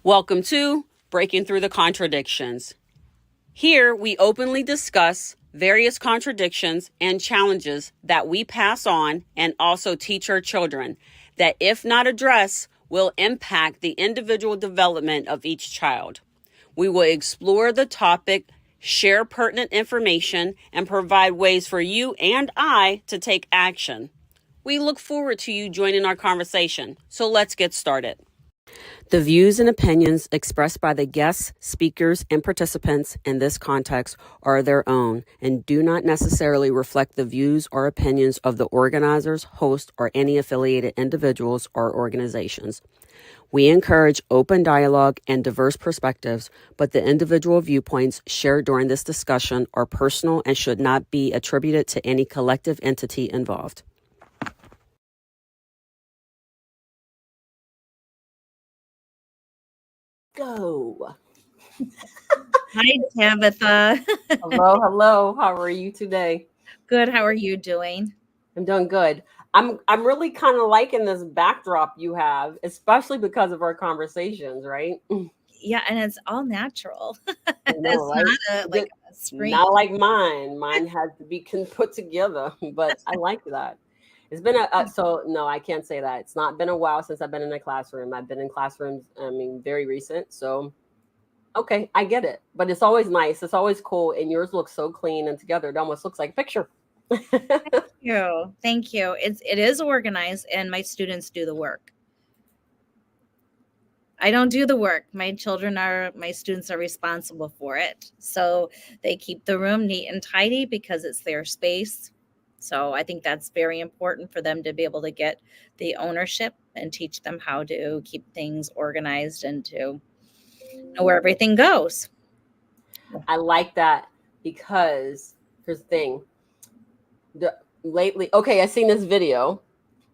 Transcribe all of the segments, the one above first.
Welcome to Breaking Through the Contradictions. Here, we openly discuss various contradictions and challenges that we pass on and also teach our children that, if not addressed, will impact the individual development of each child. We will explore the topic, share pertinent information, and provide ways for you and I to take action. We look forward to you joining our conversation. So let's get started. The views and opinions expressed by the guests, speakers, and participants in this context are their own and do not necessarily reflect the views or opinions of the organizers, hosts, or any affiliated individuals or organizations. We encourage open dialogue and diverse perspectives, but the individual viewpoints shared during this discussion are personal and should not be attributed to any collective entity involved. Go. Hi, Tabitha. Hello. How are you today? Good. How are you doing? I'm doing good. I'm really kind of liking this backdrop you have, especially because of our conversations, right? Yeah, and it's all natural. I know, It's right? not like a screen. Not like mine. Mine has to be put together, but I like that. It's been so no, I can't say that. It's not been a while since I've been in a classroom. I've been in classrooms, I mean, very recent. So okay, I get it. But it's always nice. It's always cool. And yours looks so clean and together. It almost looks like a picture. Thank you. It is organized, and my students do the work. I don't do the work. My students are responsible for it. So they keep the room neat and tidy because it's their space. So I think that's very important for them to be able to get the ownership and teach them how to keep things organized and to know where everything goes. I like that because here's the thing. Lately, okay, I seen this video,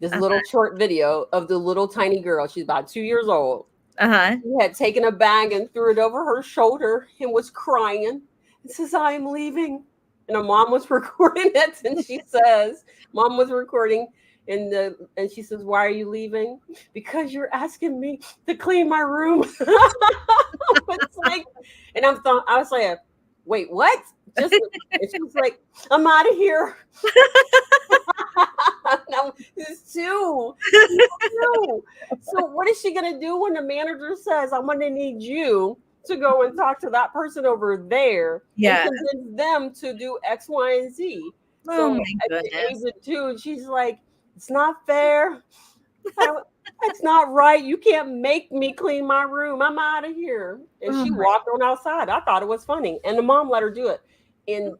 this little short video of the little tiny girl. She's about 2 years old. She had taken a bag and threw it over her shoulder and was crying and says, "I am leaving." And her mom was recording it, and she says, "Mom was recording." And she says, "Why are you leaving?" "Because you're asking me to clean my room." It's like, and I was like, "Wait, what?" And she was like, "I'm out of here." No, it's two. So what is she gonna do when the manager says, "I'm gonna need you to go and talk to that person over there and convince them to do X, Y, and Z?" Oh So my at the goodness. age of 2, she's like, "It's not fair. That's not right. You can't make me clean my room. I'm out of here." And she walked on outside. I thought it was funny, and the mom let her do it. And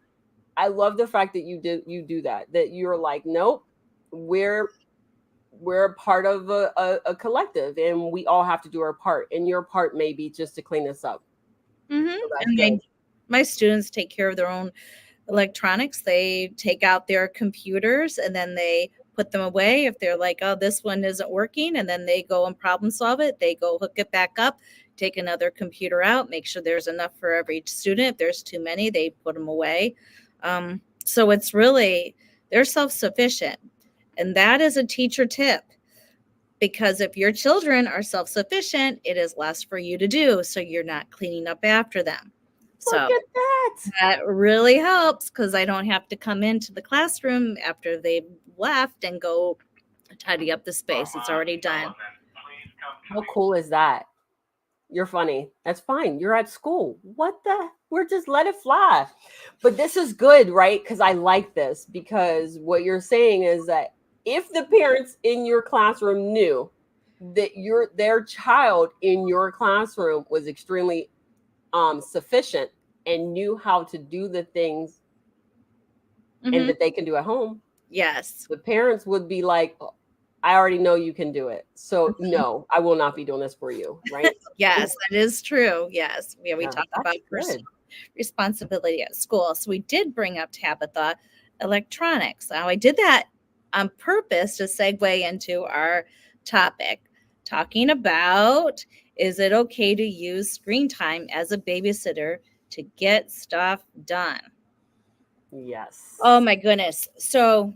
I love the fact that you do that. That you're like, nope, we're a part of a collective, and we all have to do our part. And your part may be just to clean this up. Mm-hmm. So that's And good. my students take care of their own electronics. They take out their computers and then they put them away. If they're like, oh, this one isn't working, and then they go and problem solve it, they go hook it back up, take another computer out, make sure there's enough for every student. If there's too many, they put them away. So it's really, they're self-sufficient. And that is a teacher tip, because if your children are self-sufficient, it is less for you to do. So you're not cleaning up after them. So Look at that. that really helps, because I don't have to come into the classroom after they've left and go tidy up the space. It's already done. How cool is that? You're funny. That's fine. You're at school. What the? We're just let it fly. But this is good, right? Because I like this, because what you're saying is that if the parents in your classroom knew that their child in your classroom was extremely sufficient and knew how to do the things and that they can do at home, Yes. the parents would be like, "Oh, I already know you can do it. So no, I will not be doing this for you." Right? Yes, that is true. Yes. We Yeah, talk that's about good. personal responsibility at school. So we did bring up, Tabitha, electronics. Now I did that on purpose to segue into our topic, talking about, is it okay to use screen time as a babysitter to get stuff done? Yes. Oh my goodness. So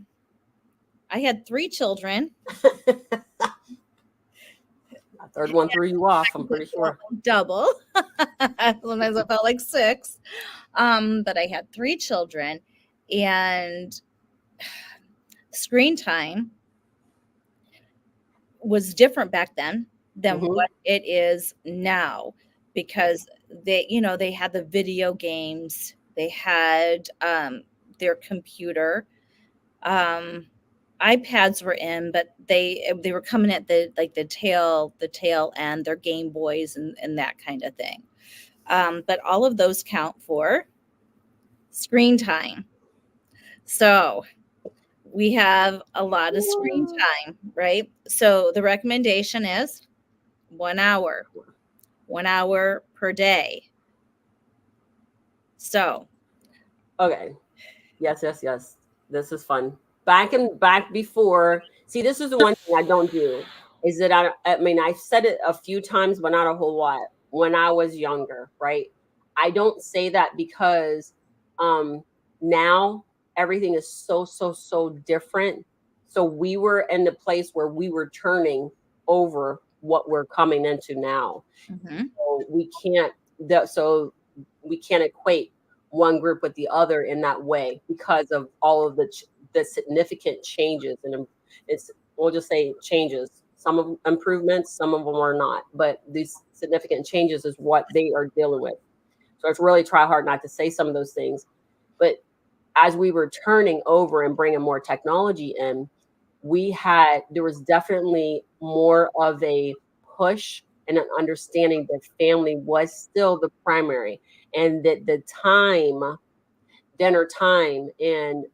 I had 3 children. That's Third one threw you off, I'm pretty sure. Double. Sometimes I felt like 6. But I had 3 children, and screen time was different back then than Mm-hmm. what it is now, because they had the video games, they had their computer, iPads were in, but they were coming at the tail end, their Game Boys and that kind of thing. But all of those count for screen time. So we have a lot of screen time, right? So the recommendation is 1 hour, 1 hour per day. So, Okay. Yes, yes, yes. This is fun. Back before. See, this is the one thing I don't do. Is that I mean, I've said it a few times, but not a whole lot. When I was younger, right? I don't say that because um now everything is so different. So we were in the place where we were turning over what we're coming into now. mhm, So we can't equate one group with the other in that way because of all of the significant changes, and it's, we'll just say changes, some of improvements, some of them are not, but these significant changes is what they are dealing with. So it's really try hard not to say some of those things. But as we were turning over and bringing more technology in, there was definitely more of a push and an understanding that family was still the primary, and that the time, dinner time, and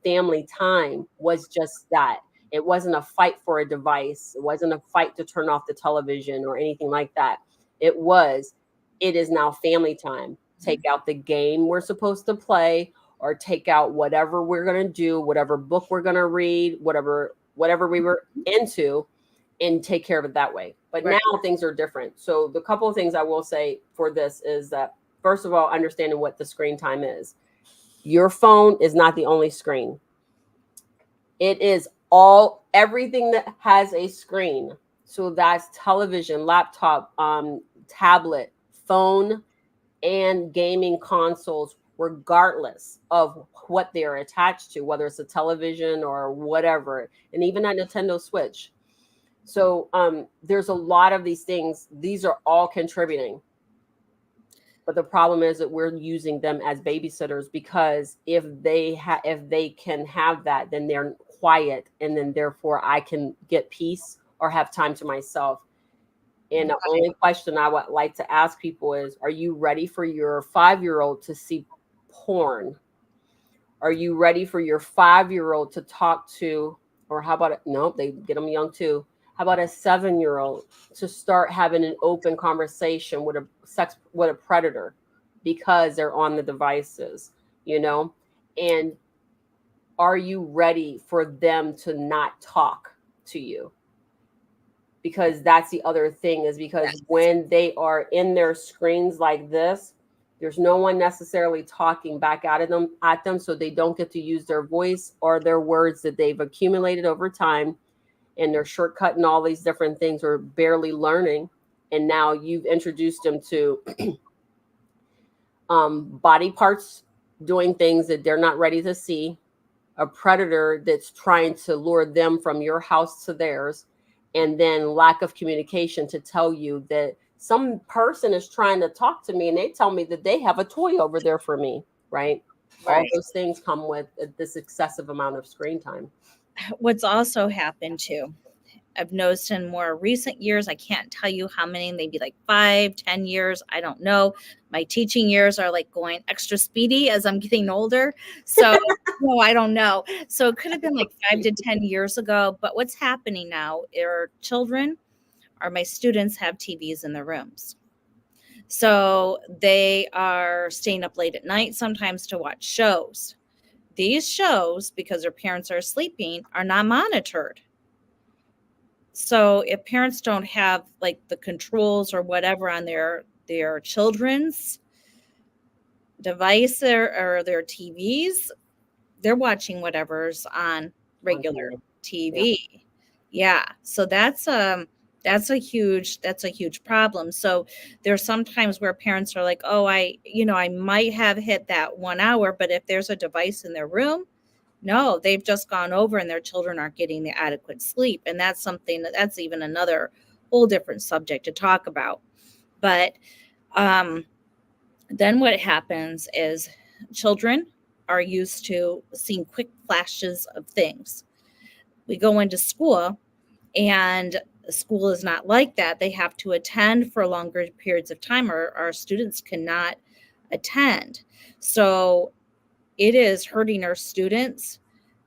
family time was just that. It wasn't a fight for a device. It wasn't a fight to turn off the television or anything like that. It was, it is now family time. Take out the game we're supposed to play, or take out whatever we're going to do, whatever book we're going to read, whatever we were into, and take care of it that way. But right. now things are different. So the couple of things I will say for this is that, first of all, understanding what the screen time is. Your phone is not the only screen. It is everything that has a screen. So that's television, laptop, tablet, phone, and gaming consoles, regardless of what they're attached to, whether it's a television or whatever, and even a Nintendo Switch. So there's a lot of these things. These are all contributing. But the problem is that we're using them as babysitters, because if they can have that, then they're quiet, and then therefore I can get peace or have time to myself. And the only question I would like to ask people is, are you ready for your 5-year-old to see porn? Are you ready for your 5-year-old to talk to, or how about it? Nope, they get them young too. How about a 7-year-old to start having an open conversation with a predator, because they're on the devices, you know? And are you ready for them to not talk to you? Because that's the other thing, is because when they are in their screens like this, there's no one necessarily talking back at them, so they don't get to use their voice or their words that they've accumulated over time, and they're shortcutting all these different things, or barely learning. And now you've introduced them to body parts doing things that they're not ready to see, a predator that's trying to lure them from your house to theirs, and then lack of communication to tell you that some person is trying to talk to me, and they tell me that they have a toy over there for me, right? All those things come with this excessive amount of screen time. What's also happened too, I've noticed in more recent years, I can't tell you how many, maybe like 5, 10 years. I don't know. My teaching years are like going extra speedy as I'm getting older. So, no, I don't know. So it could have been like 5 to 10 years ago. But what's happening now are children, or my students, have TVs in their rooms. So they are staying up late at night sometimes to watch shows. These shows, because their parents are sleeping, are not monitored. So if parents don't have like the controls or whatever on their children's device or their TVs, they're watching whatever's on regular TV. Yeah. So that's That's a huge problem. So there's sometimes where parents are like, oh, I might have hit that 1 hour, but if there's a device in their room, no, they've just gone over and their children aren't getting the adequate sleep. And that's something that's even another whole different subject to talk about. But um, then what happens is children are used to seeing quick flashes of things. We go into school, and school is not like that. They have to attend for longer periods of time, or our students cannot attend. So it is hurting our students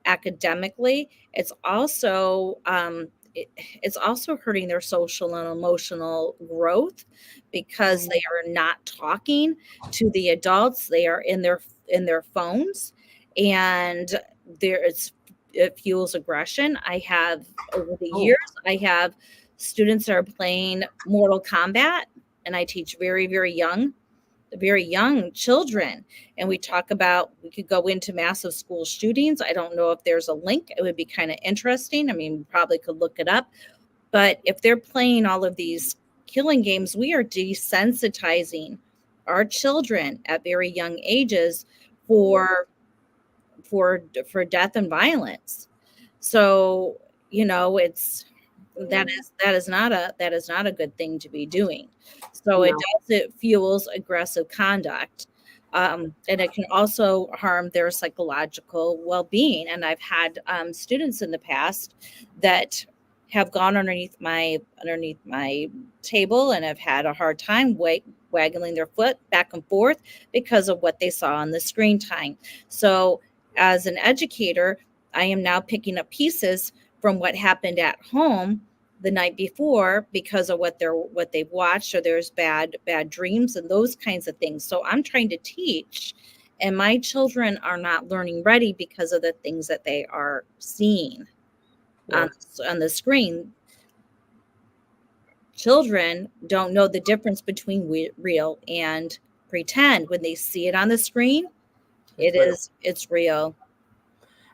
academically. It's also hurting their social and emotional growth because they are not talking to the adults. They are in their phones, and it fuels aggression. I have over the Oh, years, I have students that are playing Mortal Kombat, and I teach very young children. And we could go into massive school shootings. I don't know if there's a link. It would be kind of interesting. I mean, we probably could look it up. But if they're playing all of these killing games, we are desensitizing our children at very young ages for for death and violence. So, it's that is not a good thing to be doing. So no. it fuels aggressive conduct. And it can also harm their psychological well-being. And I've had students in the past that have gone underneath my table and have had a hard time waggling their foot back and forth because of what they saw on the screen time. So as an educator, I am now picking up pieces from what happened at home the night before because of what they've watched, or there's bad dreams and those kinds of things. So I'm trying to teach, and my children are not learning ready because of the things that they are seeing Yeah. on the screen. Children don't know the difference between real and pretend. When they see it on the screen, It's real. it's real.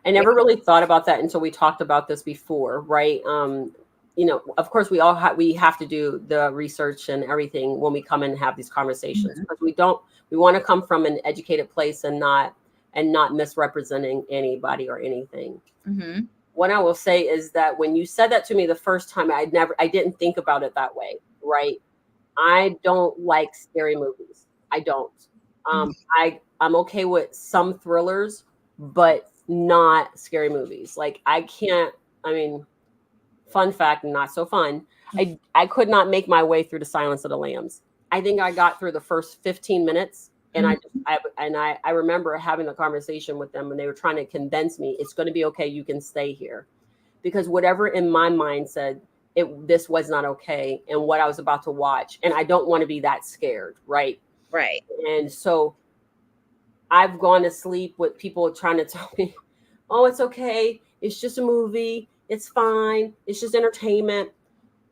I never really thought about that until we talked about this before, right? Of course, we have to do the research and everything when we come and have these conversations, Mhm. because we want to come from an educated place and not misrepresenting anybody or anything. Mhm. What I will say is that when you said that to me the first time, I didn't think about it that way, right? I don't like scary movies. I don't. Mhm. I'm okay with some thrillers, but not scary movies. Like I can't. I mean, fun fact, not so fun. I could not make my way through the Silence of the Lambs. I think I got through the first 15 minutes, and Mhm. I remember having a conversation with them, and they were trying to convince me it's going to be okay. You can stay here, because whatever in my mind said this was not okay, and what I was about to watch, and I don't want to be that scared, right? Right. And so I've gone to sleep with people trying to tell me, "Oh, it's okay. It's just a movie. It's fine. It's just entertainment."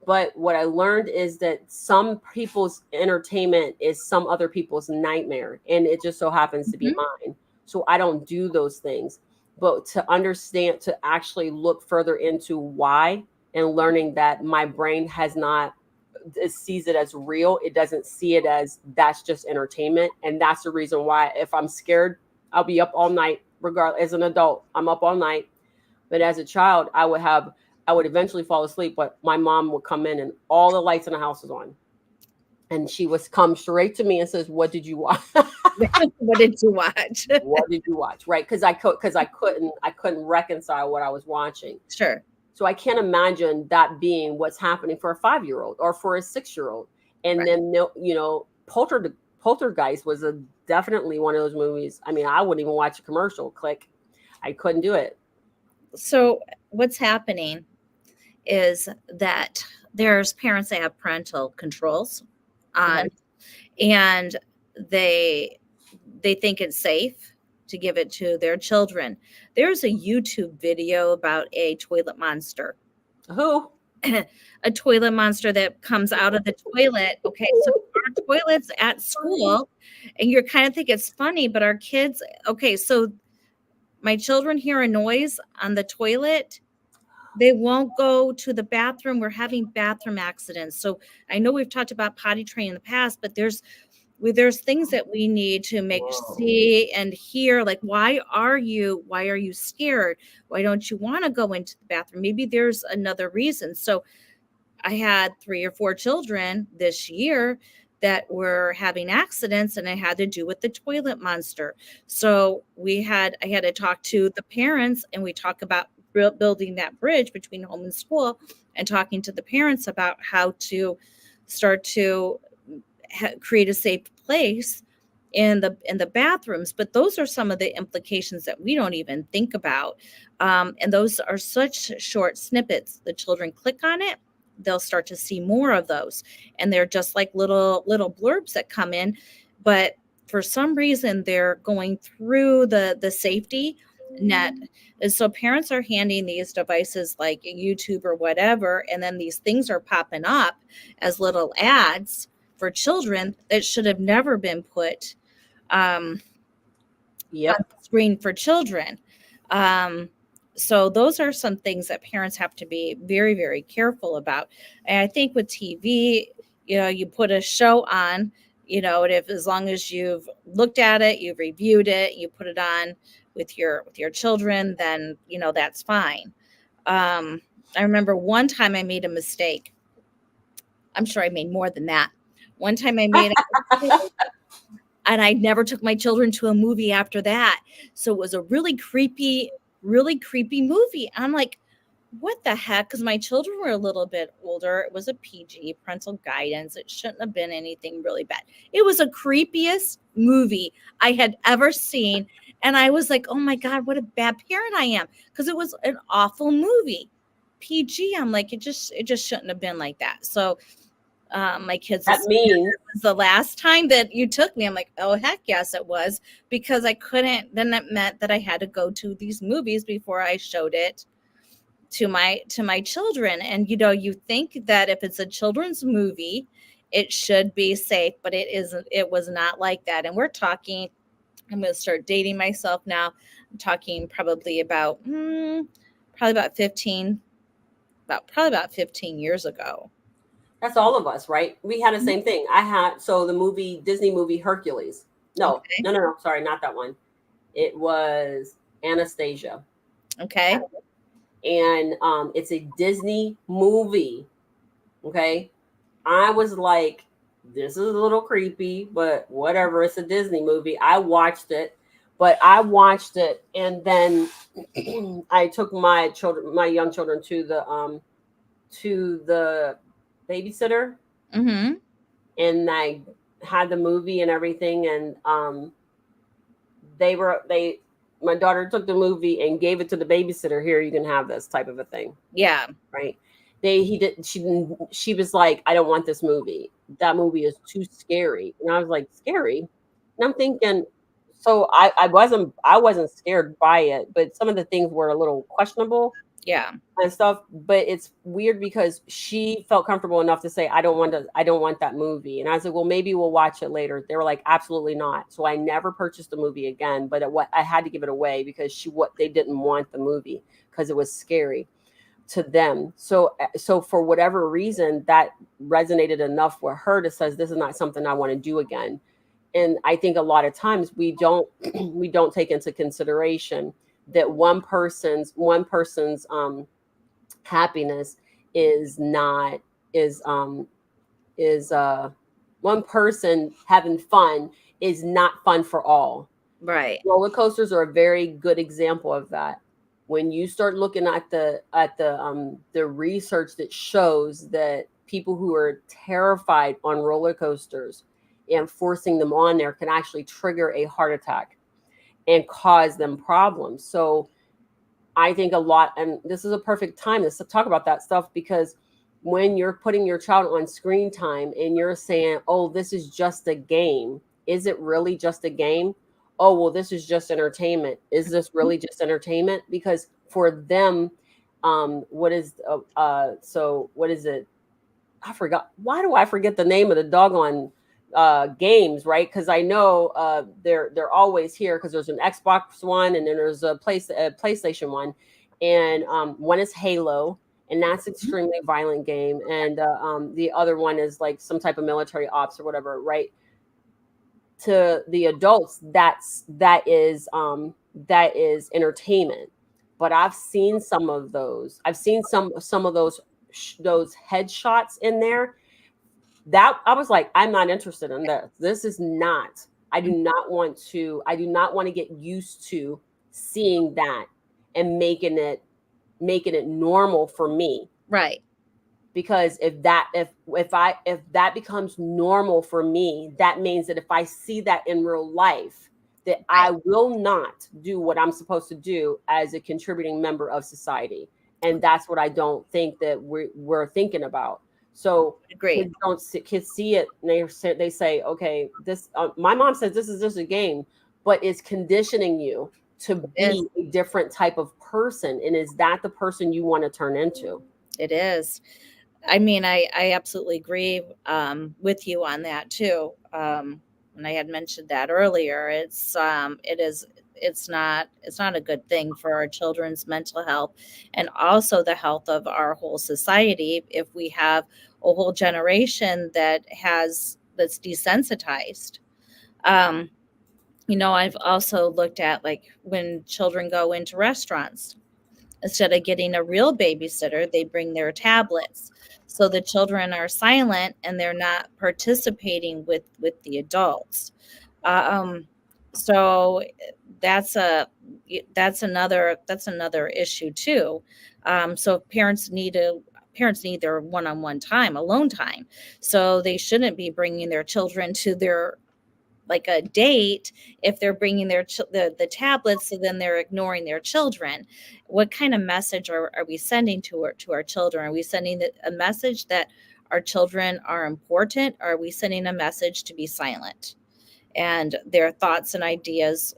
But what I learned is that some people's entertainment is some other people's nightmare, and it just so happens to be Mhm. mine. So I don't do those things. But to understand, to actually look further into why, and learning that my brain has not, it sees it as real. It doesn't see it as that's just entertainment. And that's the reason why if I'm scared, I'll be up all night. Regardless, as an adult, I'm up all night. But as a child, I would eventually fall asleep, but my mom would come in and all the lights in the house was on. And she would come straight to me and says, "What did you watch?" What did you watch? What did you watch? Right? Because I couldn't reconcile what I was watching. Sure. So I can't imagine that being what's happening for a 5-year-old or for a 6-year-old. And Right. then Poltergeist was definitely one of those movies. I mean, I wouldn't even watch a commercial. Click, I couldn't do it. So what's happening is that there's parents that have parental controls on, Okay. and they they think it's safe to give it to their children. There's a YouTube video about a toilet monster. Who? A toilet monster that comes out of the toilet. Okay, so our toilets at school, and you're kind of think it's funny, but our kids, okay, so my children hear a noise on the toilet. They won't go to the bathroom. We're having bathroom accidents. So I know we've talked about potty training in the past, but there's things that we need to make Whoa. see and hear, like why are you scared? Why don't you want to go into the bathroom? Maybe there's another reason. So I had 3 or 4 children this year that were having accidents, and it had to do with the toilet monster. So I had to talk to the parents, and we talk about building that bridge between home and school, and talking to the parents about how to start to create a safe place in the bathrooms. But those are some of the implications that we don't even think about, and those are such short snippets. The children click on it, they'll start to see more of those, and they're just like little blurbs that come in. But for some reason they're going through the safety net. And so parents are handing these devices like YouTube or whatever, and then these things are popping up as little ads for children that should have never been put um, on Yep. the screen for children. Um, so those are some things that parents have to be very, very careful about. And I think with TV, you put a show on, and if as long as you've looked at it, you've reviewed it, you put it on with your children, then that's fine. Um, I remember one time I made a mistake. I'm sure I made more than that. One time I made a mistake, and I never took my children to a movie after that. So it was a really creepy movie. I'm like, what the heck? Because my children were a little bit older. It was a PG, parental guidance. It shouldn't have been anything really bad. It was the creepiest movie I had ever seen. And I was like, oh my God, what a bad parent I am. Because it was an awful movie. PG, I'm like, it just shouldn't have been like that. So my kids will That say, means "It was the last time that you took me." I'm like, oh heck yes it was, because I couldn't. Then that meant that I had to go to these movies before I showed it to my children. And you think that if it's a children's movie, it should be safe, but it isn't. It was not like that. And we're talking. I'm going to start dating myself now. I'm talking probably about 15 about probably about 15 years ago. that's all of us, right? We had the same thing. I had so the movie Disney movie Hercules. No, Okay. no, no, no. Sorry, not that one. It was Anastasia, Okay. and it's a Disney movie. Okay, I was like, this is a little creepy, but whatever. It's a Disney movie. I watched it, but I watched it, and then I took my young children to the babysitter, Mm-hmm. and I had the movie and everything, and they my daughter took the movie and gave it to the babysitter. Here, you can have this type of a thing, Yeah. right? She was like, I don't want this movie. That movie is too scary. And I was like, scary? And I'm thinking, so I wasn't scared by it, but some of the things were a little questionable Yeah. and stuff. But it's weird because she felt comfortable enough to say, I don't want that movie. And I said, well, maybe we'll watch it later. They were like, absolutely not. So I never purchased the movie again, but what I had to give it away because what they didn't want the movie because it was scary to them. So for whatever reason that resonated enough with her to says this is not something I want to do again. And I think a lot of times we don't we don't take into consideration that one person's happiness is not is one person having fun is not fun for all. Right. Roller coasters are a very good example of that. When you start looking at the research that shows that people who are terrified on roller coasters and forcing them on there can actually trigger a heart attack and cause them problems. So I think a lot, and this is a perfect time to talk about that stuff because when you're putting your child on screen time and you're saying, oh, this is just a game, is it really just a game? Oh, well, this is just entertainment. Is this really just entertainment? Because for them, what is it? I forgot. Why do I forget the name of the doggone games, right? Because I know they're always here because there's an Xbox one and then there's a PlayStation one, and one is Halo, and that's extremely violent game, and the other one is like some type of military ops or whatever, right? To the adults, that is entertainment. But I've seen some of those. I've seen some of those headshots in there that I was like, I'm not interested in this. This is not. I do not want to. I do not want to get used to seeing that and making it normal for me. Right. Because if that becomes normal for me, that means that if I see that in real life, that I will not do what I'm supposed to do as a contributing member of society. And that's what I don't think that we're thinking about. So Great. kids see it and they say, okay, this my mom says this is just a game, but it's conditioning you to be a different type of person. And is that the person you want to turn into? It is. I mean, I absolutely agree with you on that too. And I had mentioned that earlier. It's not a good thing for our children's mental health and also the health of our whole society if we have a whole generation that's desensitized. I've also looked at like when children go into restaurants, instead of getting a real babysitter, they bring their tablets. So the children are silent and they're not participating with the adults. So that's another issue too. So parents need their one-on-one time, alone time. So they shouldn't be bringing their children to their like a date if they're bringing the tablets, so then they're ignoring their children. What kind of message are we sending to our children? Are we sending a message that our children are important? Or are we sending a message to be silent and their thoughts and ideas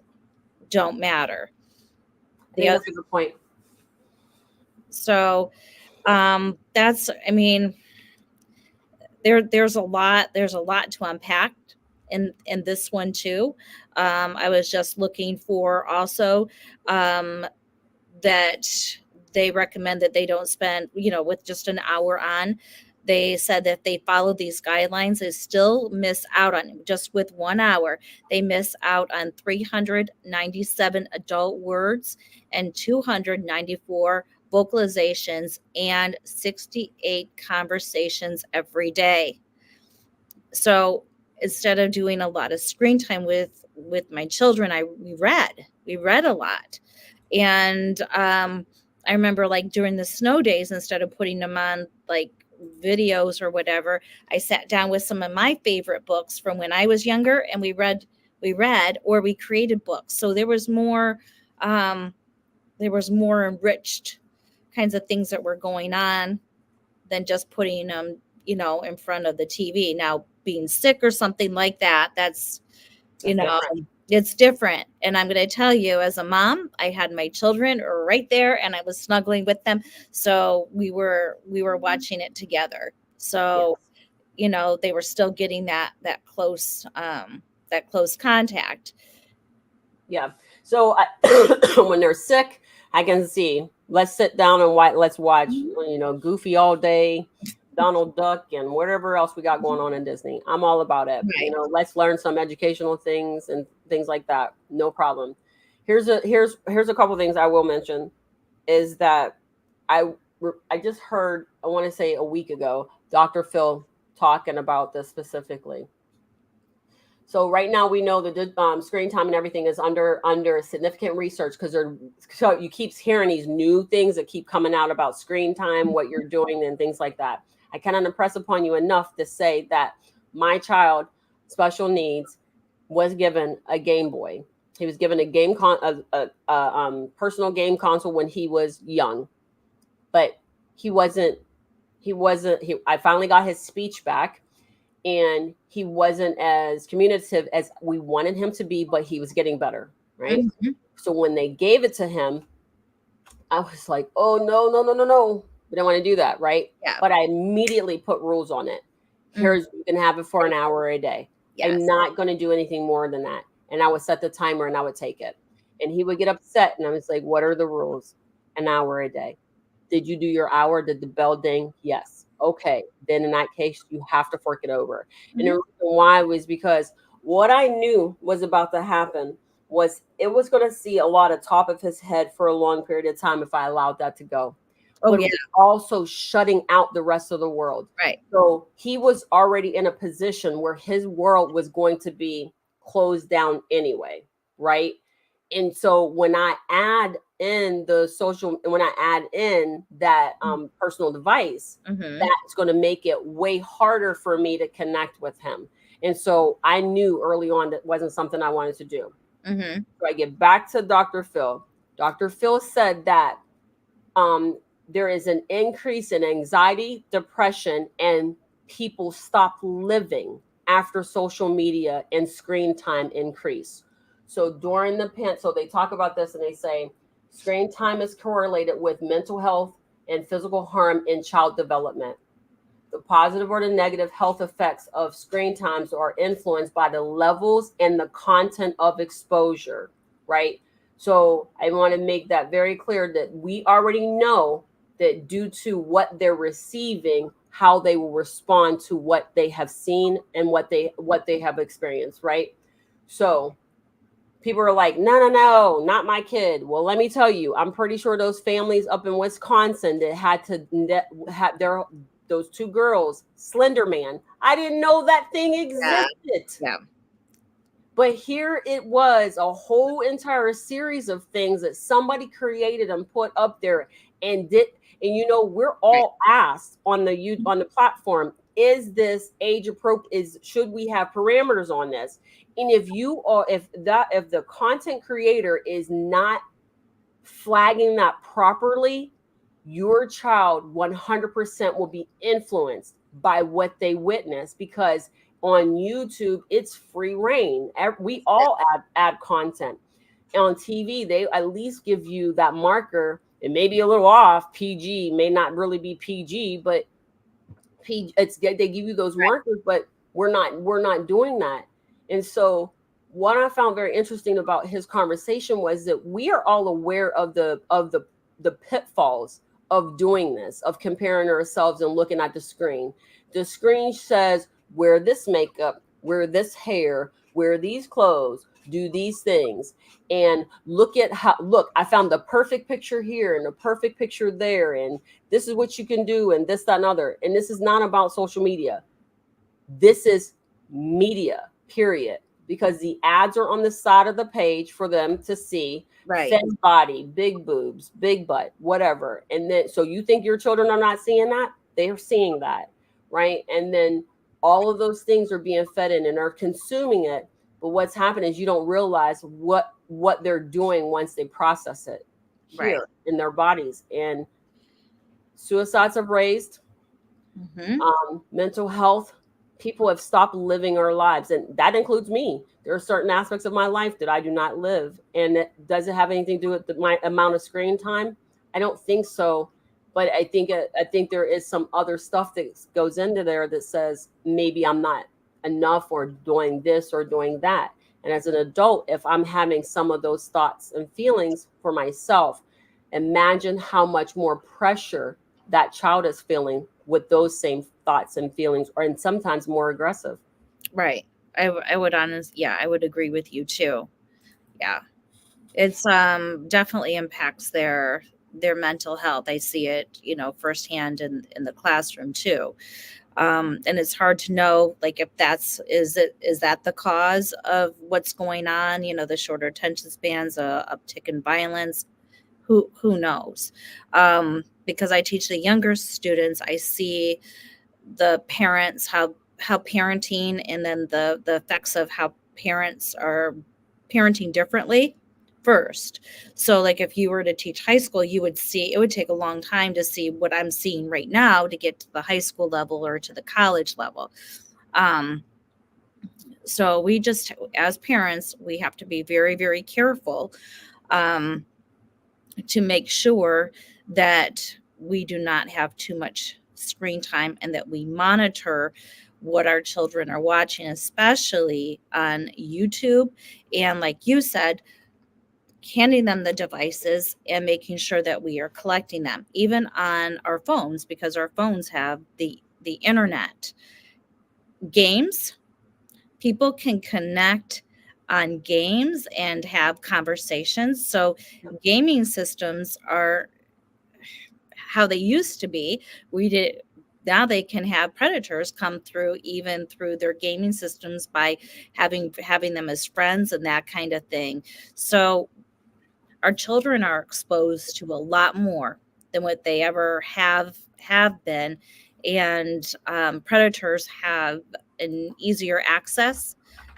don't matter? That's a good point. So that's, I mean, there's a lot to unpack in this one too. I was just looking for also that they recommend that they don't spend, with just an hour on. They said that they follow these guidelines, they still miss out on, just with 1 hour, they miss out on 397 adult words and 294 vocalizations and 68 conversations every day. So instead of doing a lot of screen time with my children, we read a lot. And I remember like during the snow days, instead of putting them on like videos or whatever, I sat down with some of my favorite books from when I was younger, and we read or we created books. So there was more enriched kinds of things that were going on than just putting them, in front of the TV. Now, being sick or something like that, that's different. It's different. And I'm going to tell you, as a mom, I had my children right there and I was snuggling with them. So we were watching it together. So, yes. They were still getting that close contact. Yeah. So when they're sick, I can see, let's sit down and let's watch, Goofy all day, Donald Duck, and whatever else we got going on in Disney. I'm all about it. Right. Let's learn some educational things and things like that. No problem. Here's a couple of things I will mention is that I just heard, I want to say a week ago, Dr. Phil talking about this specifically. So right now we know that screen time and everything is under significant research because so you keep hearing these new things that keep coming out about screen time, what you're doing, and things like that. I cannot impress upon you enough to say that my child, special needs, was given a Game Boy. He was given a personal game console when he was young, but I finally got his speech back. And he wasn't as communicative as we wanted him to be, but he was getting better, right? Mm-hmm. So when they gave it to him, I was like, oh, no. We don't want to do that, right? Yeah. But I immediately put rules on it. Here's, you can have it for an hour a day. Yes. I'm not going to do anything more than that. And I would set the timer and I would take it. And he would get upset. And I was like, what are the rules? an hour a day. Did you do your hour? Did the bell ding? Yes. Okay. Then in that case, you have to fork it over. And the Mhm. reason why was because what I knew was about to happen was it was going to see a lot of top of his head for a long period of time if I allowed that to go. Oh, But yeah. it was also shutting out the rest of the world. Right. So he was already in a position where his world was going to be closed down anyway, right? And so when I add in that personal device, Mm-hmm. that's going to make it way harder for me to connect with him. And so I knew early on that wasn't something I wanted to do. Mm-hmm. So I get back to Dr. Phil. Dr. Phil said that there is an increase in anxiety, depression, and people stop living after social media and screen time increase. So during so they talk about this and they say screen time is correlated with mental health and physical harm in child development. The positive or the negative health effects of screen times are influenced by the levels and the content of exposure, right? So I want to make that very clear that we already know that due to what they're receiving, how they will respond to what they have seen and what they have experienced, right? So people are like, no, no, no, not my kid. Well, let me tell you, I'm pretty sure those families up in Wisconsin that had to have those two girls, Slender Man. I didn't know that thing Yeah. existed. Yeah. But here it was, a whole entire series of things that somebody created and put up there and did. And we're all asked on the platform, is this age appropriate? Should we have parameters on this? And if the content creator is not flagging that properly, your child 100% will be influenced by what they witness, because on YouTube it's free reign. We all add content. On TV they at least give you that marker. It may be a little off. PG may not really be PG, but they give you those markers, but we're not doing that. And so what I found very interesting about his conversation was that we are all aware of the pitfalls of doing this, of comparing ourselves and looking at the screen. The screen says, wear this makeup, wear this hair, wear these clothes, do these things, and look, I found the perfect picture here and the perfect picture there, and this is what you can do, and this, that, and other. And this is not about social media. This is media, period. Because the ads are on the side of the page for them to see. Right. Thin body, big boobs, big butt, whatever. And then, so you think your children are not seeing that? They are seeing that, right? And then all of those things are being fed in and are consuming it. But what's happening is you don't realize what they're doing once they process it here in their bodies. And suicides have raised, mental health, people have stopped living our lives, and that includes me. There are certain aspects of my life that I do not live, and does it have anything to do with my amount of screen time? I don't think so, but I think there is some other stuff that goes into there that says maybe I'm not enough, or doing this or doing that. And as an adult, if I'm having some of those thoughts and feelings for myself, imagine how much more pressure that child is feeling with those same thoughts and feelings, and sometimes more aggressive. Right. I would I would agree with you too. Yeah. It's definitely impacts their mental health. I see it, firsthand in the classroom too. And it's hard to know, like, if is that the cause of what's going on, the shorter attention spans, uptick in violence, who knows. Because I teach the younger students, I see the parents, how parenting, and then the effects of how parents are parenting differently first. So like if you were to teach high school, you would see it would take a long time to see what I'm seeing right now to get to the high school level or to the college level. So we just, as parents, we have to be very, very careful to make sure that we do not have too much screen time, and that we monitor what our children are watching, especially on YouTube. And like you said, handing them the devices and making sure that we are collecting them, even on our phones, because our phones have the internet. Games, people can connect on games and have conversations. So gaming systems are how they used to be. We did Now they can have predators come through even through their gaming systems by having them as friends and that kind of thing. So our children are exposed to a lot more than what they ever have been, and predators have an easier access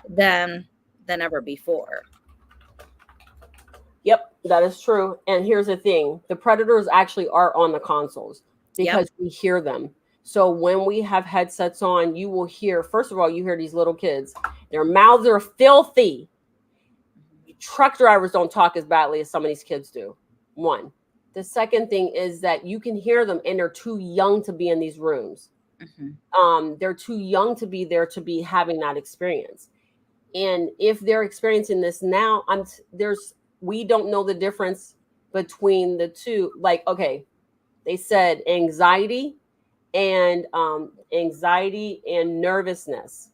than ever before. Yep, that is true. And here's the thing, the predators actually are on the consoles Yep. because we hear them. So when we have headsets on, you will hear, first of all, you hear these little kids, their mouths are filthy. Truck drivers don't talk as badly as some of these kids do. One. The second thing is that you can hear them and they're too young to be in these rooms. They're too young to be there to be having that experience. And if they're experiencing this now, we don't know the difference between the two. Like, okay, they said anxiety and nervousness.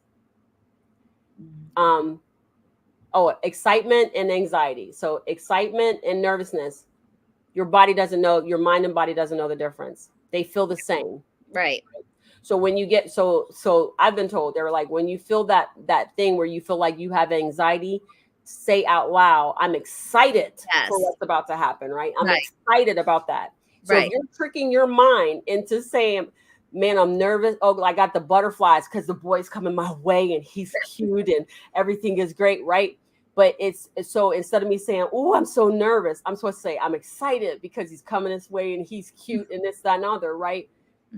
Excitement and anxiety. So excitement and nervousness, your body doesn't know, your mind and body doesn't know the difference. They feel the same. Right. So when you get, so I've been told, they were like, when you feel that thing where you feel like you have anxiety, say out loud, I'm excited for what's about to happen, right? I'm excited about that. So if you're tricking your mind into saying, man, I'm nervous. Oh, I got the butterflies because the boy's coming my way and he's cute and everything is great, right? But it's so instead of me saying, oh, I'm so nervous, I'm supposed to say, I'm excited because he's coming this way and he's cute and this, that, and other, right?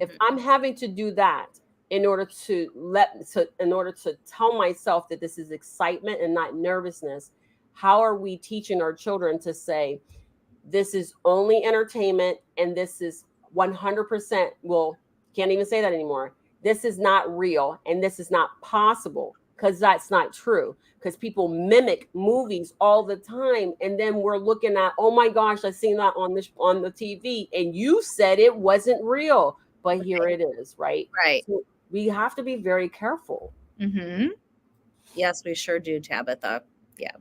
If I'm having to do that in order to tell myself that this is excitement and not nervousness, how are we teaching our children to say, this is only entertainment and this is 100%, well, can't even say that anymore. This is not real and this is not possible, because that's not true. Because people mimic movies all the time, and then we're looking at, oh my gosh, I seen that on the TV, and you said it wasn't real, but here it is, right? Right. So we have to be very careful. Yes, we sure do, Tabitha. Yeah.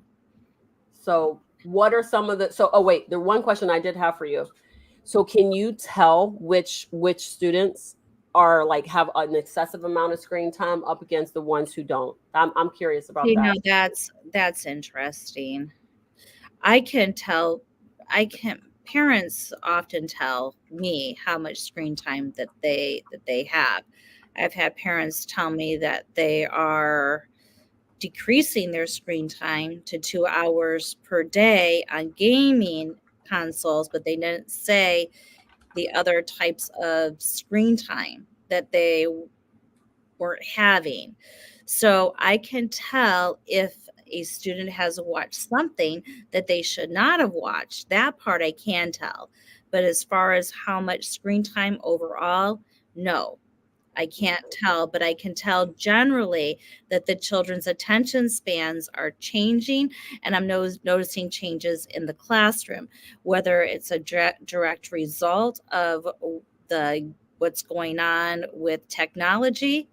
So what are some of the, oh wait, the one question I did have for you. So can you tell which students are like have an excessive amount of screen time up against the ones who don't? I'm curious about that. That's interesting. I can tell. Parents often tell me how much screen time that they have. I've had parents tell me that they are decreasing their screen time to 2 hours per day on gaming consoles, but they didn't say the other types of screen time that they weren't having. So I can tell if a student has watched something that they should not have watched. That part I can tell. But as far as how much screen time overall, no, I can't tell. But I can tell generally that the children's attention spans are changing, and I'm noticing changes in the classroom, whether it's a direct result of what's going on with technology.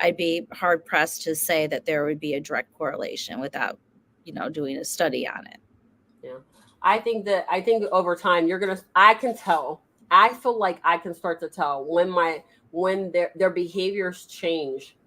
I'd be hard pressed to say that there would be a direct correlation without, doing a study on it. Yeah. I think over time I can tell. I feel like I can start to tell when their behaviors change.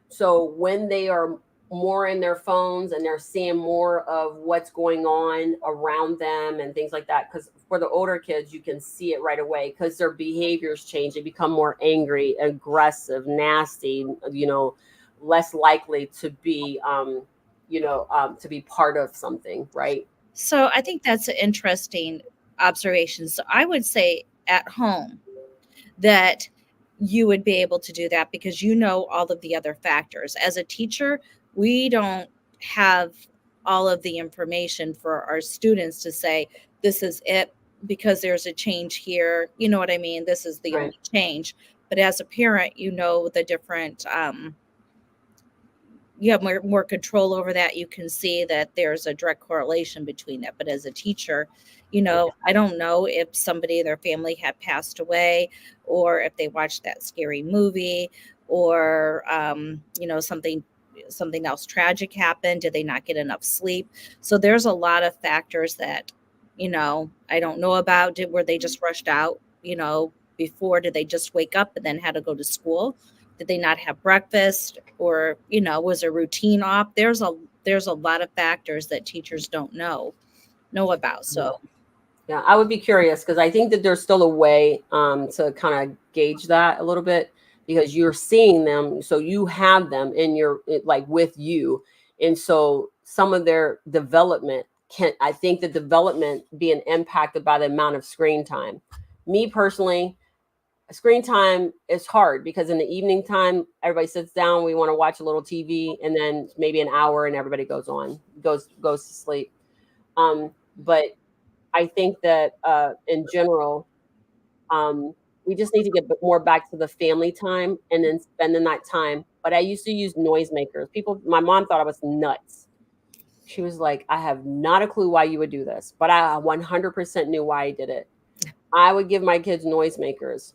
So when they are more in their phones and they're seeing more of what's going on around them and things like that, because for the older kids you can see it right away because their behaviors change. They become more angry, aggressive, nasty, less likely to be to be part of something, right? So I think that's an interesting observation. So I would say at home that you would be able to do that because all of the other factors. As a teacher, we don't have all of the information for our students to say, this is it because there's a change here. You know what I mean? This is the only change. But as a parent, the different you have more control over that. You can see that there's a direct correlation between that. But as a teacher, I don't know if somebody in their family had passed away, or if they watched that scary movie, or something else tragic happened. Did they not get enough sleep? So there's a lot of factors that I don't know about. Were they just rushed out before? Did they just wake up and then had to go to school? Did they not have breakfast, or was a routine off? There's a lot of factors that teachers don't know about. So yeah, I would be curious, because I think that there's still a way to kind of gauge that a little bit, because you're seeing them, so you have them in your, like, with you, and so some of their development I think the development being impacted by the amount of screen time. Me personally, screen time is hard, because in the evening time everybody sits down, we want to watch a little TV, and then maybe an hour and everybody goes to sleep. But I think that in general, we just need to get more back to the family time, and then spending that time. But I used to use noisemakers. My mom thought I was nuts. She was like, I have not a clue why you would do this, but I 100% knew why I did it. I would give my kids noisemakers.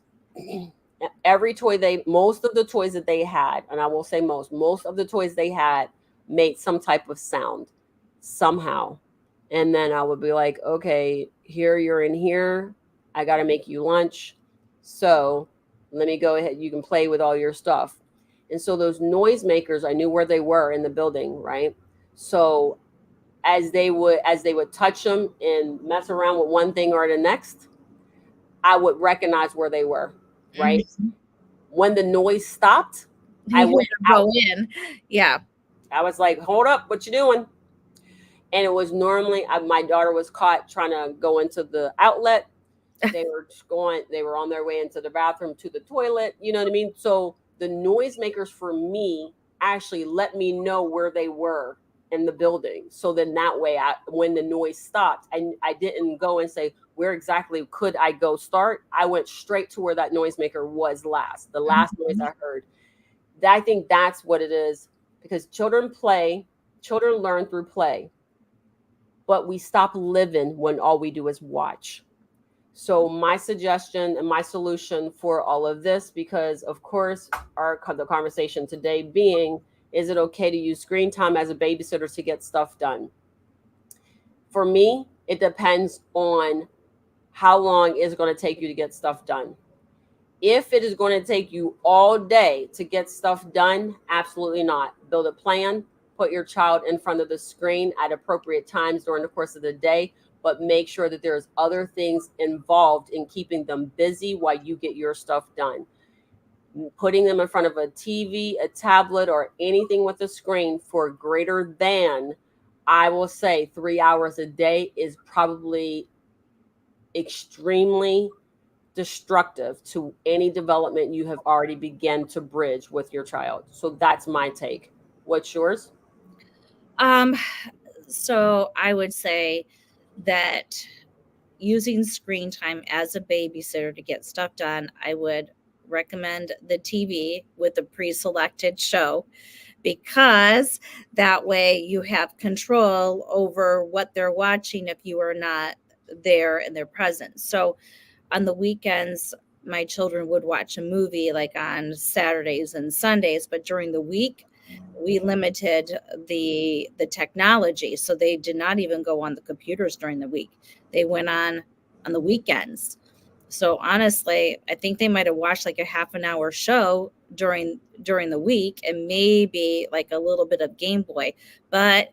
Most of the toys that they had, and I will say most of the toys they had made some type of sound somehow. And then I would be like, okay, here, you're in here. I got to make you lunch. So let me go ahead. You can play with all your stuff. And so those noisemakers, I knew where they were in the building, right? So as they would touch them and mess around with one thing or the next, I would recognize where they were, right? Mhm. When the noise stopped, I You went had to out. go in. Yeah. I was like, hold up, what you doing? And it was normally, my daughter was caught trying to go into the outlet. They were on their way into the bathroom, to the toilet. You know what I mean? So the noisemakers for me actually let me know where they were in the building. So then that way, when the noise stopped, I didn't go and say, where exactly could I go start? I went straight to where that noisemaker was last, the last noise I heard. I think that's what it is, because children learn through play, but we stop living when all we do is watch. So my suggestion and my solution for all of this, because of course the conversation today being, is it okay to use screen time as a babysitter to get stuff done? For me, it depends on how long is it going to take you to get stuff done. If it is going to take you all day to get stuff done, absolutely not. Build a plan, put your child in front of the screen at appropriate times during the course of the day, but make sure that there's other things involved in keeping them busy while you get your stuff done. Putting them in front of a TV, a tablet, or anything with a screen for greater than, I will say, 3 hours a day is probably extremely destructive to any development you have already begun to bridge with your child. So that's my take. What's yours? So I would say that using screen time as a babysitter to get stuff done, I would recommend the TV with a pre-selected show, because that way you have control over what they're watching if you are not there in their presence. So on the weekends, my children would watch a movie like on Saturdays and Sundays, but during the week, we limited the technology, so they did not even go on the computers during the week. They went on the weekends. So honestly, I think they might have watched like a half an hour show during the week, and maybe like a little bit of Game Boy. But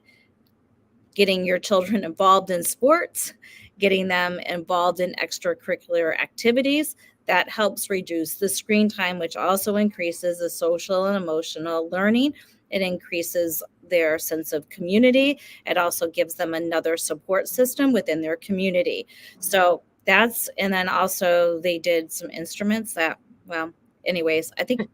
getting your children involved in sports, getting them involved in extracurricular activities, that helps reduce the screen time, which also increases the social and emotional learning. It increases their sense of community. It also gives them another support system within their community. So and then also they did some instruments that, well, anyways, I think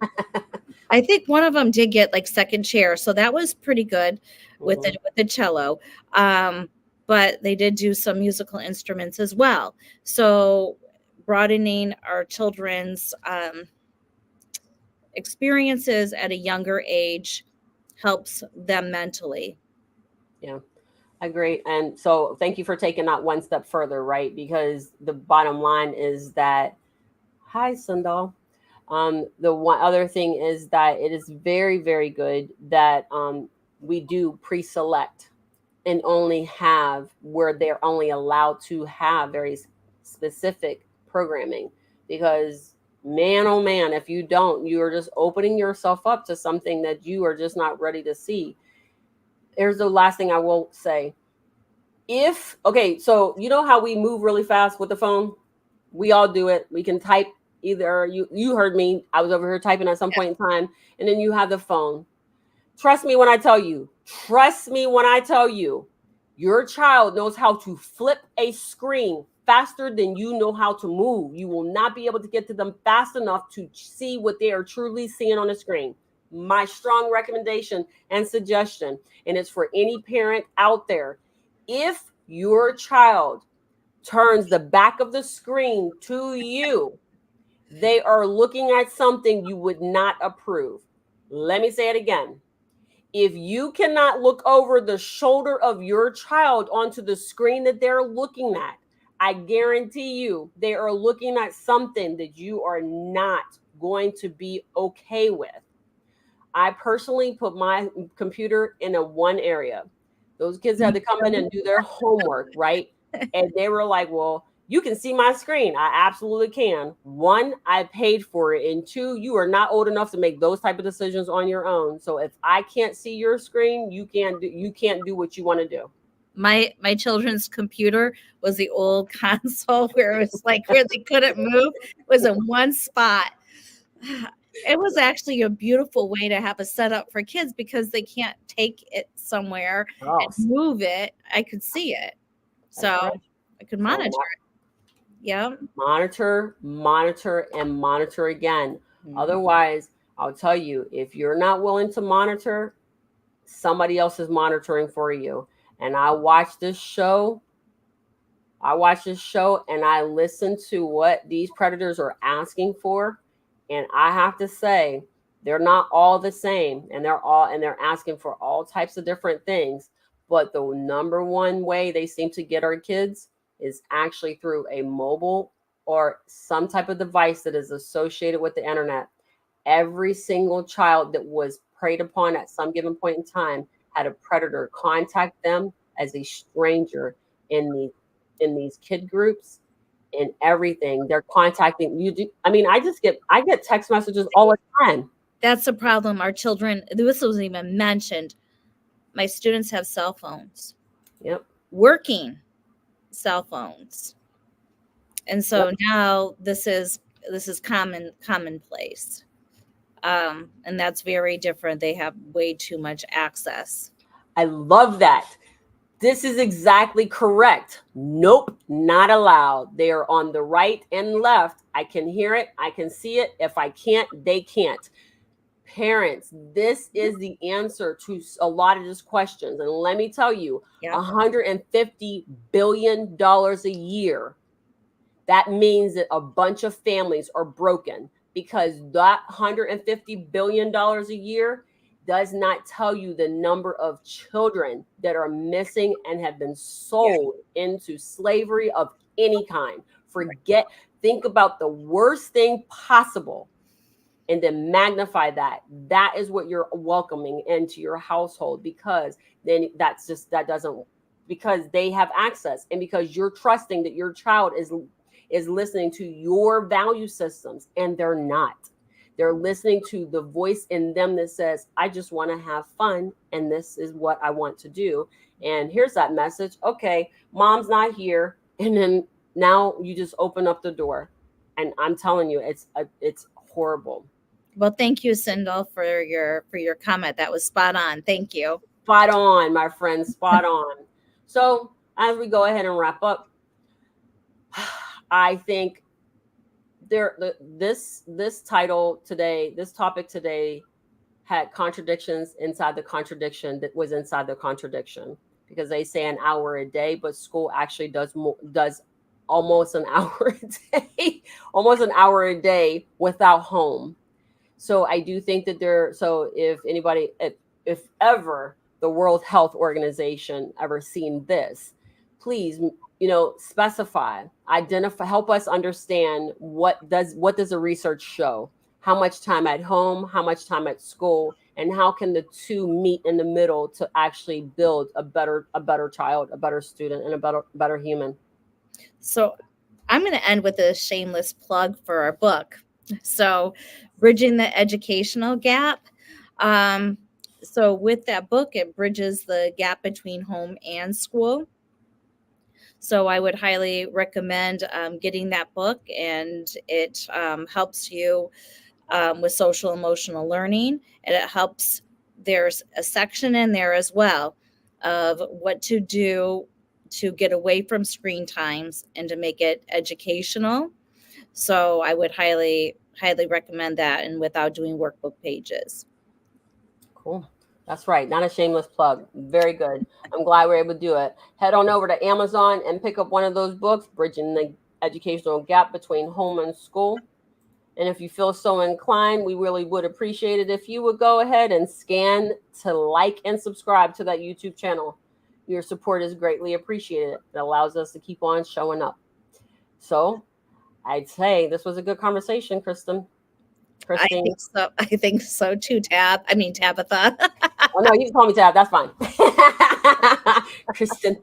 one of them did get like second chair, so that was pretty good with Mhm. the cello. But they did do some musical instruments as well. So broadening our children's experiences at a younger age helps them mentally. Yeah, I agree. And so thank you for taking that one step further, right? Because the bottom line is that, hi, Sundal. The one other thing is that it is very, very good that we do pre-select and only have where they're only allowed to have very specific programming, because man, oh man, if you don't, you are just opening yourself up to something that you are just not ready to see. Here's the last thing I will say. If, okay, so you know how we move really fast with the phone? We all do it. We can type, either you heard me, I was over here typing at some point in time, and then you have the phone. Trust me when I tell you, your child knows how to flip a screen faster than you know how to move. You will not be able to get to them fast enough to see what they are truly seeing on the screen. My strong recommendation and suggestion, and it's for any parent out there, if your child turns the back of the screen to you, they are looking at something you would not approve. Let me say it again. If you cannot look over the shoulder of your child onto the screen that they're looking at, I guarantee you they are looking at something that you are not going to be okay with. I personally put my computer in a one area. Those kids had to come in and do their homework, right? And they were like, well, you can see my screen. I absolutely can. One, I paid for it. And two, you are not old enough to make those type of decisions on your own. So if I can't see your screen, you can't do what you want to do. My children's computer was the old console where it was like where they couldn't move. It was in one spot. It was actually a beautiful way to have a setup for kids because they can't take it somewhere and move it. I could see it. So right. I could monitor it. Yeah. Monitor, and monitor again. Mm-hmm. Otherwise, I'll tell you, if you're not willing to monitor, somebody else is monitoring for you. And I watch this show and I listen to what these predators are asking for. And I have to say, they're not all the same, and they're asking for all types of different things. But the number one way they seem to get our kids is actually through a mobile or some type of device that is associated with the internet. Every single child that was preyed upon at some given point in time had a predator contact them as a stranger in these kid groups and everything. They're contacting you. I mean, I get text messages all the time. That's the problem. Our children, this wasn't even mentioned. My students have cell phones. Yep. Working cell phones. And so now this is commonplace. And that's very different. They have way too much access. I love that. This is exactly correct. Nope, not allowed. They are on the right and left. I can hear it. I can see it. If I can't, they can't. Parents, this is the answer to a lot of these questions. And let me tell you, $150 billion a year. That means that a bunch of families are broken, because that $150 billion a year does not tell you the number of children that are missing and have been sold into slavery of any kind. Think about the worst thing possible and then magnify that. That is what you're welcoming into your household, because then because they have access, and because you're trusting that your child is listening to your value systems, and they're not. They're listening to the voice in them that says, I just want to have fun, and this is what I want to do. And here's that message. Okay, mom's not here. And then now you just open up the door. And I'm telling you, it's horrible. Well, thank you, Sindel, for your comment. That was spot on. Thank you. Spot on, my friend, spot on. So as we go ahead and wrap up, I think this title today, this topic today, had contradictions inside the contradiction that was inside the contradiction, because they say an hour a day, but school actually does almost an hour a day without home. So I do think that if if ever the World Health Organization ever seen this, please, specify, identify, help us understand what does the research show? How much time at home, how much time at school, and how can the two meet in the middle to actually build a better child, a better student, and a better human? So I'm going to end with a shameless plug for our book. So, Bridging the Educational Gap. So with that book, it bridges the gap between home and school. So I would highly recommend getting that book, and it helps you with social emotional learning, and it helps. There's a section in there as well of what to do to get away from screen times and to make it educational. So I would highly recommend that, and without doing workbook pages. Cool. That's right. Not a shameless plug. Very good. I'm glad we're able to do it. Head on over to Amazon and pick up one of those books, Bridging the Educational Gap Between Home and School. And if you feel so inclined, we really would appreciate it if you would go ahead and scan to like and subscribe to that YouTube channel. Your support is greatly appreciated. It allows us to keep on showing up. So I'd say this was a good conversation, Christine. I think so too, Tabitha. Oh, no, you can call me Tab. That's fine. Christine.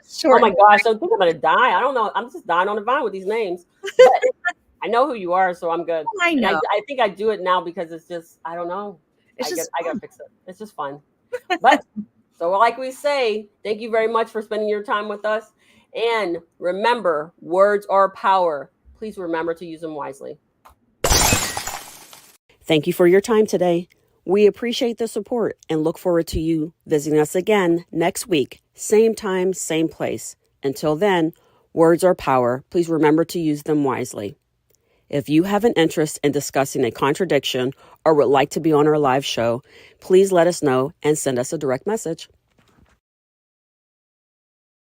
Sure. Oh my gosh, I think I'm gonna die. I don't know. I'm just dying on the vine with these names. But I know who you are, so I'm good. I know. I think I do it now because it's just, I don't know. I gotta fix it. It's just fun. But so like we say, thank you very much for spending your time with us. And remember, words are power. Please remember to use them wisely. Thank you for your time today. We appreciate the support and look forward to you visiting us again next week. Same time, same place. Until then, words are power. Please remember to use them wisely. If you have an interest in discussing a contradiction or would like to be on our live show, please let us know and send us a direct message.